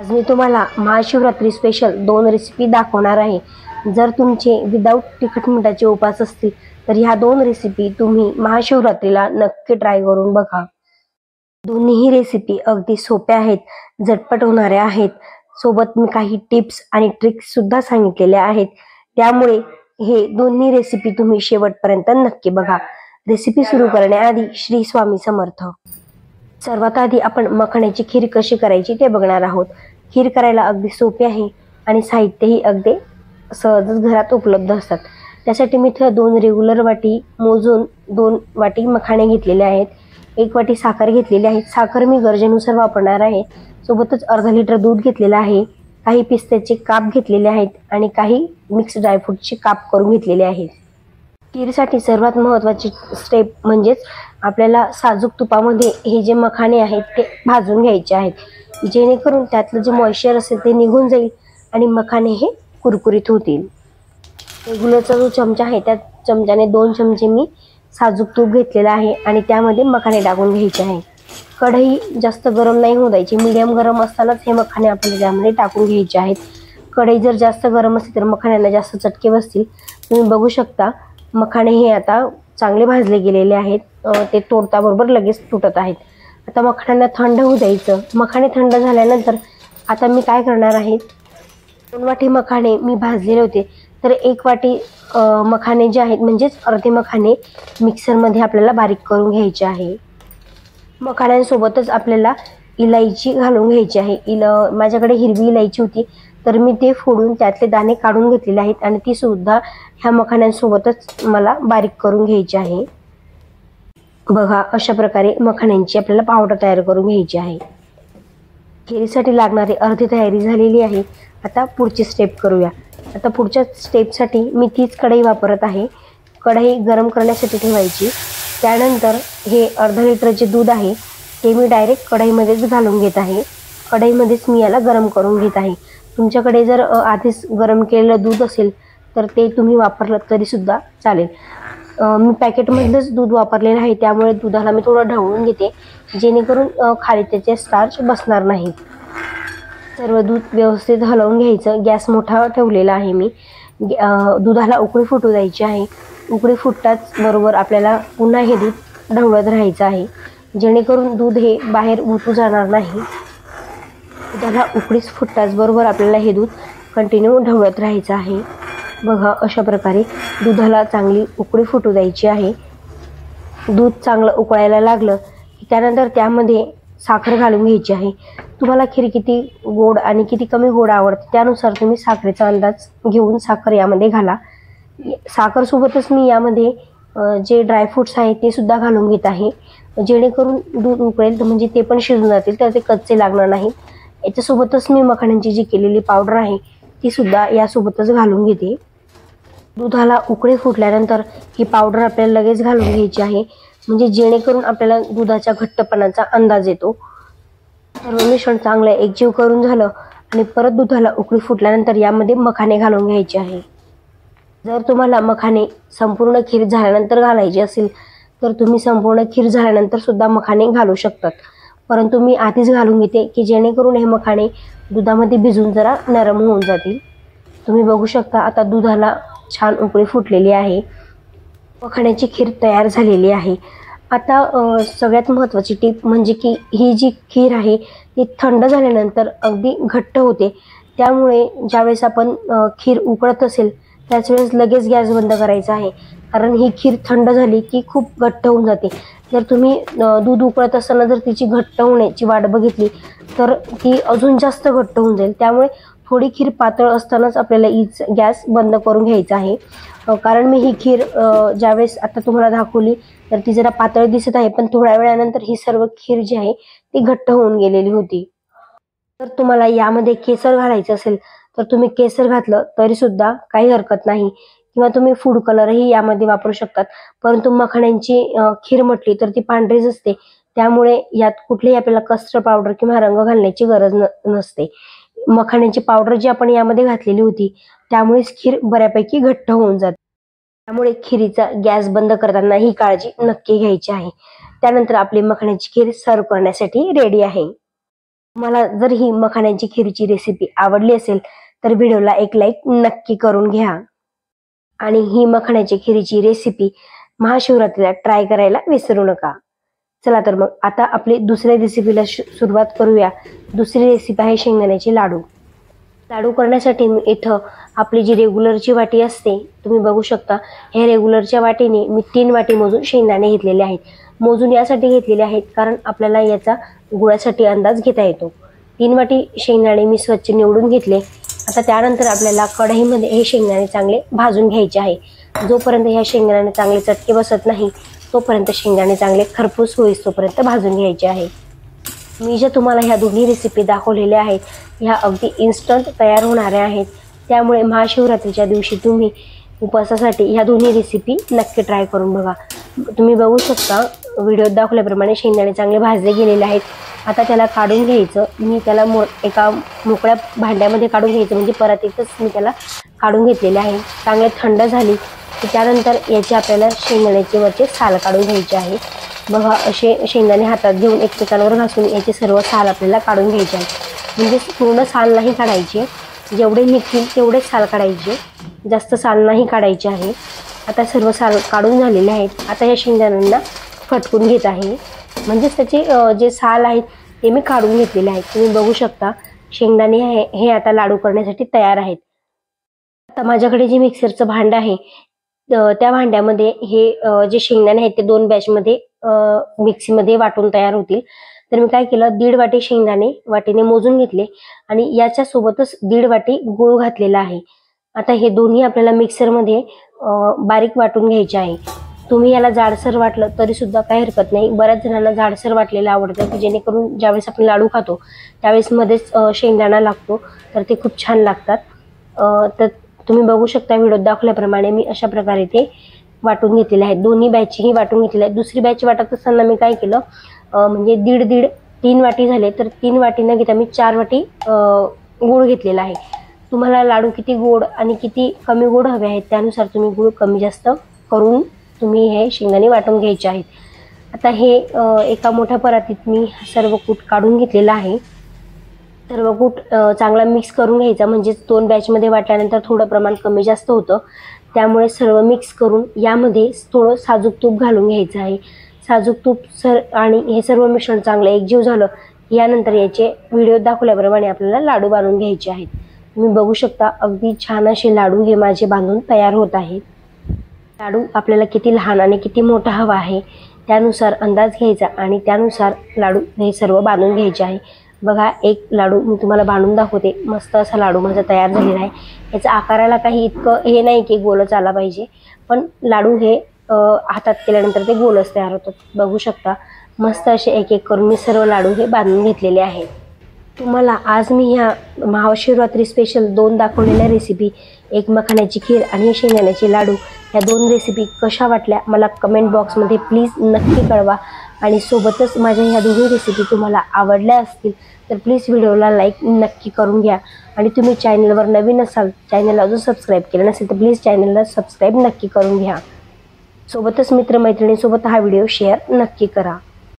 आज मी तुम्हाला Mahashivratri special 2 recipe दाखवणार आहे। जर तुमचे विदाउट तिखट मिठाचे उपास असतील तर ह्या 2 रेसिपी तुम्ही महाशिवरात्रीला नक्की ट्राय करून बघा। दोन्ही रेसिपी अगदी सोप्या आहेत, झटपट होणाऱ्या आहेत। सोबत मी काही टिप्स आणि ट्रिक्स सुद्धा सांगितलेल्या आहेत, त्यामुळे हे दोन्ही रेसिपी तुम्ही शेवटपर्यंत नक्की बघा। रेसिपी सुरू करण्याआधी श्री स्वामी समर्थ। सर्वात आधी आपण मखाण्याची खीर कशी करायची ते बघणार आहोत। खीर करायला अगदी सोपी आहे आणि साहित्यही अगदी सहजच घरात उपलब्ध असतात। त्यासाठी मी इथे 2 रेग्युलर वाटी मोजून 2 वाटी मखाणे घेतलेले आहेत, 1 वाटी साखर घेतलेली आहे। साखर मी गरजेनुसार वापरणार आहे। सोबतच अर्धा लिटर दूध घेतलेलं आहे, काही पिस्त्याचे काप घेतलेले आहेत आणि काही मिक्स ड्रायफ्रूटचे काप करून घेतलेले आहेत। खीरसाठी सर्वात महत्त्वाची स्टेप म्हणजेच आपल्याला साजूक तुपामध्ये हे जे मखाणे आहेत ते भाजून घ्यायचे आहेत, जेणेकरून त्यातलं जे मॉइश्चर असेल ते निघून जाईल आणि मखाणे हे कुरकुरीत होतील। रेग्युलरचा जो चमचा आहे त्या चमच्याने 2 चमचे मी साजूक तूप घेतलेला आहे आणि त्यामध्ये मखाणे टाकून घ्यायचे आहे। कढई जास्त गरम नाही होऊ द्यायची, मीडियम गरम असतानाच हे मखाणे आपल्याला त्यामध्ये टाकून घ्यायचे आहेत। कढई जर जास्त गरम असली तर मखाण्यांना जास्त चटके बसतील। तुम्ही बघू शकता मखाणे हे आता चांगले भाजले गेलेले आहेत, ते तोडता बरोबर लगेच तुटत आहेत। आता मखाण्यांना थंड होऊ द्यायचं। मखाणे थंड झाल्यानंतर आता मी काय करणार आहे, 2 वाटी मखाणे मी भाजलेले होते तर 1 वाटी मखाणे जे आहेत म्हणजेच अर्धे मखाणे मिक्सरमध्ये आपल्याला बारीक करून घ्यायचे आहे। मखाण्यांसोबतच आपल्याला इलायची घालून घ्यायची आहे। माझ्याकडे हिरवी इलायची होती तर मी ते फोडून त्यातले दाणे काढून घेतलेले आहेत आणि ती सुद्धा ह्या मखाण्यांसोबतच मला बारीक करून घ्यायची आहे। बघा, अशा प्रकारे मखाण्यांची आपल्याला पावडर तयार करून घ्यायची आहे। खीरीसाठी लागणारी अर्धी तयारी झालेली आहे। आता पुढची स्टेप करूया। आता पुढच्या स्टेपसाठी मी तीच कढई वापरत आहे। कढई गरम करण्यासाठी ठेवायची। त्यानंतर हे अर्धा लिटरचे दूध आहे ते मी डायरेक्ट कढईमध्येच घालून घेत आहे। कढईमध्येच मी याला गरम करून घेत आहे। तुमच्याकडे जर आधीच गरम केलेलं दूध असेल तर ते तुम्ही वापरलं तरी सुद्धा चालेल। मी पॅकेटमधलंच दूध वापरलेलं आहे, त्यामुळे दुधाला मी थोडं ढवळून घेते, जेणेकरून खाली त्याचे स्टार्च बसणार नाहीत। सर्व दूध व्यवस्थित हलवून घ्यायचं। गॅस मोठा ठेवलेला आहे मी। दुधाला उकळी फुटू द्यायची आहे। उकळी फुटताच बरोबर आपल्याला पुन्हा हे दूध ढवळत राहायचं आहे, जेणेकरून दूध हे बाहेर उतू जाणार नाही। दुधाला उकळीच फुटताच बरोबर आपल्याला हे दूध कंटिन्यू ढवळत राहायचं आहे। बघा, अशा प्रकारे दुधाला चांगली उकळी फुटू द्यायची आहे। दूध चांगलं उकळायला लागलं की त्यानंतर त्यामध्ये साखर घालून घ्यायची आहे। तुम्हाला खीर किती गोड आणि किती कमी गोड आवडते त्यानुसार तुम्ही साखरेचा अंदाज घेऊन साखर यामध्ये घाला। साखर सोबतच मी यामध्ये जे ड्रायफ्रूट्स आहेत ते सुद्धा घालून घेत आहे, जेणेकरून दूध उकळेल तर म्हणजे ते पण शिजून जातील, तर ते कच्चे लागणार नाही। याच्यासोबतच मी मखाण्यांची जी केलेली पावडर आहे ती सुद्धा यासोबतच घालून घेते। दुधाला उकळी फुटल्यानंतर ही पावडर आपल्याला लगेच घालून घ्यायची आहे, म्हणजे जेणेकरून आपल्याला दुधाच्या घट्टपणाचा अंदाज येतो। सर्व मिश्रण चांगलं एकजीव करून झालं आणि परत दुधाला उकळी फुटल्यानंतर यामध्ये मखाणे घालून घ्यायचे आहे। जर तुम्हाला मखाणे संपूर्ण खीर झाल्यानंतर घालायचे असेल तर तुम्ही संपूर्ण खीर झाल्यानंतर सुद्धा मखाणे घालू शकतात, परंतु मी आधीच घालून घेते की जेणेकरून हे मखाणे दुधामध्ये भिजून जरा नरम होऊन जातील। तुम्ही बघू शकता आता दुधाला छान उकळी फुटलेली आहे। मखाण्याची खीर तयार झालेली आहे। आता सगळ्यात महत्त्वाची टीप म्हणजे की ही जी खीर आहे ती थंड झाल्यानंतर अगदी घट्ट होते, त्यामुळे ज्यावेळेस आपण खीर उकळत असेल त्याच वेळेस लगेच गॅस बंद करायचा आहे, कारण ही खीर थंड झाली की खूप घट्ट होऊन जाते। जर तुम्ही दूध उकळत असताना जर तिची घट्ट होण्याची वाट बघितली तर ती अजून जास्त घट्ट होऊन जाईल। त्यामुळे थोडी खीर पातळ असतानाच आपल्याला गॅस बंद करून घ्यायचा आहे, कारण मी ही खीर ज्यावेळेस आता तुम्हाला दाखवली तर ती जरा पातळ दिसत आहे, पण थोड्या वेळानंतर ही सर्व खीर जी आहे ती घट्ट होऊन गेलेली होती। जर तुम्हाला यामध्ये केसर घालायचं असेल तर तुम्ही केसर घातलं तरी सुद्धा काही हरकत नाही, किंवा तुम्ही फूड कलरही यामध्ये वापरू शकतात। परंतु मखाण्यांची खीर म्हटली तर ती पांढरीच असते, त्यामुळे यात कुठलेही आपल्याला कस्टर्ड पावडर किंवा रंग घालण्याची गरज नसते। मखाण्यांची पावडर जी आपण यामध्ये घातलेली होती त्यामुळेच खीर बऱ्यापैकी घट्ट होऊन जाते। त्यामुळे खिरीचा गॅस बंद करताना ही काळजी नक्की घ्यायची आहे। त्यानंतर आपली मखाण्याची खीर सर्व करण्यासाठी रेडी आहे। मला जर ही मखाण्याची खीरची रेसिपी आवडली असेल तर व्हिडिओला एक लाईक नक्की करून घ्या आणि ही मखाण्याची खीरची रेसिपी महाशिवरात्रीला ट्राय करायला विसरू नका। चला तर मग आता आपली दुसऱ्या रेसिपीला सुरुवात करूया। दुसरी रेसिपी आहे शेंगदाण्याचे लाडू। लाडू करण्यासाठी मी इथं आपली जी रेग्युलरची वाटी असते तुम्ही बघू शकता, ह्या रेग्युलरच्या वाटीने मी 3 वाटी मोजून शेंगदाणे घेतलेले आहेत। मोजून यासाठी घेतलेले आहेत कारण आपल्याला याचा गुळासाठी अंदाज घेता येतो। 3 वाटी शेंगदाणे मी स्वच्छ निवडून घेतले। आता त्यानंतर आपल्याला कढईमध्ये हे शेंगदाणे चांगले भाजून घ्यायचे आहे। जोपर्यंत ह्या शेंगदाणे चांगले चटके बसत नाही तोपर्यंत शेंगदाणे चांगले खरपूस होईस तोपर्यंत भाजून घ्यायचे आहे। मी जे तुम्हाला ह्या दोन्ही रेसिपी दाखवलेल्या आहेत ह्या अगदी इन्स्टंट तयार होणाऱ्या आहेत, त्यामुळे महाशिवरात्रीच्या दिवशी तुम्ही उपवासासाठी ह्या दोन्ही रेसिपी नक्की ट्राय करून बघा। तुम्ही बघू शकता व्हिडिओत दाखवल्याप्रमाणे शेंगदाणे चांगले भाजले गेलेले आहेत। आता त्याला काढून घ्यायचं। मी त्याला एका मोकळ्या भांड्यामध्ये काढून घ्यायचं, म्हणजे परातीतच मी त्याला काढून घेतलेले आहे। चांगले थंड झाली की त्यानंतर याचे आपल्याला शेंगदाण्याचे वरचे साल काढून घ्यायचे आहे। बघा असे शेंगदाणे हातात घेऊन एकमेकांवर घासून याचे सर्व साल आपल्याला काढून घ्यायचे आहेत। म्हणजे पूर्ण साल नाही काढायचे, जेवढे निघतील तेवढेच साल काढायचे, जास्त साल नाही काढायचे आहे। आता सर्व साल काढून झालेले आहेत। आता या शेंगदाण्यांना फटकून घेत आहे, म्हणजेच त्याचे जे साल आहेत ते मी काढून घेतलेले आहेत। तुम्ही बघू शकता शेंगदाणे हे आता लाडू करण्यासाठी तयार आहेत। आता माझ्याकडे जे मिक्सरचं भांडं आहे त्या भांड्यामध्ये हे जे शेंगदाणे आहेत ते 2 बॅचमध्ये मिक्सीमध्ये वाटून तयार होतील। तर मी काय केलं, 1.5 वाटी शेंगदाणे वाटीने मोजून घेतले आणि याच्या सोबतच 1.5 वाटी गूळ घातलेला आहे। आता हे दोन्ही आपल्याला मिक्सरमध्ये बारीक वाटून घ्यायचे आहे। तुम्ही याला जाडसर वाटलं तरी सुद्धा काही हरकत नाही। बऱ्याच जणांना जाडसर वाटलेलं आवडतं की जेणेकरून ज्यावेळेस आपण लाडू खातो त्यावेळेस मध्येच शेंगदाणा लागतो तर ते खूप छान लागतात। तर तुम्ही बघू शकता व्हिडिओत दाखवल्याप्रमाणे मी अशा प्रकारे ते वाटून घेतलेले आहेत। दोन्ही बॅचही वाटून घेतलेले आहेत। दुसरी बॅच वाटत असताना मी काय केलं, म्हणजे 3 वाटी झाले तर 3 वाटी न घेता मी 4 वाटी गूळ घेतलेला आहे। तुम्हाला लाडू किती गोड आणि किती कमी गोड हवे आहेत त्यानुसार तुम्ही गूळ कमी जास्त करून तुम्ही हे शेंगदाणे वाटून घ्यायचे आहेत। आता हे एका मोठ्या परातीत मी सर्व कूट काढून घेतलेला आहे। सर्व कूट चांगला मिक्स करून घ्यायचा, म्हणजे 2 बॅचमध्ये वाटल्यानंतर थोडं प्रमाण कमी जास्त होतं, त्यामुळे सर्व मिक्स करून यामध्ये थोडं साजूक तूप घालून घ्यायचं आहे। साजूक तूप आणि हे सर्व मिश्रण चांगलं एकजीव झालं यानंतर याचे व्हिडिओ दाखवल्याप्रमाणे आपल्याला लाडू बांधून घ्यायचे आहेत। तुम्ही बघू शकता अगदी छान असे लाडू हे माझे बांधून तयार होत आहेत। लाडू आपल्याला किती लहान आणि किती मोठा हवा आहे त्यानुसार अंदाज घ्यायचा आणि त्यानुसार लाडू हे सर्व बांधून घ्यायचे आहे। बघा एक लाडू मी तुम्हाला बांधून दाखवते। मस्त असा लाडू माझा तयार झालेला आहे। याचा आकाराला काही इतकं हे नाही की गोलच आला पाहिजे, पण लाडू हे हातात केल्यानंतर ते गोलच तयार होतात। बघू शकता मस्त असे एक एक करून मी सर्व लाडू हे बांधून घेतलेले आहेत। तुम्हाला आज मी ह्या महाशिवरात्री स्पेशल 2 दाखवलेल्या रेसिपी, एक मखाण्याची खीर आणि शेंगदाण्याचे लाडू, ह्या 2 रेसिपी कशा वाटल्या मला कमेंट बॉक्समध्ये प्लीज नक्की कळवा। आणि सोबतच माझ्या ह्या दोन्ही रेसिपी तुम्हाला आवडल्या असतील तर प्लीज व्हिडिओला लाईक नक्की करून घ्या। आणि तुम्ही चॅनलवर नवीन असाल, चॅनलला अजून सबस्क्राईब केलं नसेल तर प्लीज चॅनलला सबस्क्राईब नक्की करून घ्या। सोबतच मित्रमैत्रिणींसोबत हा व्हिडिओ शेअर नक्की करा।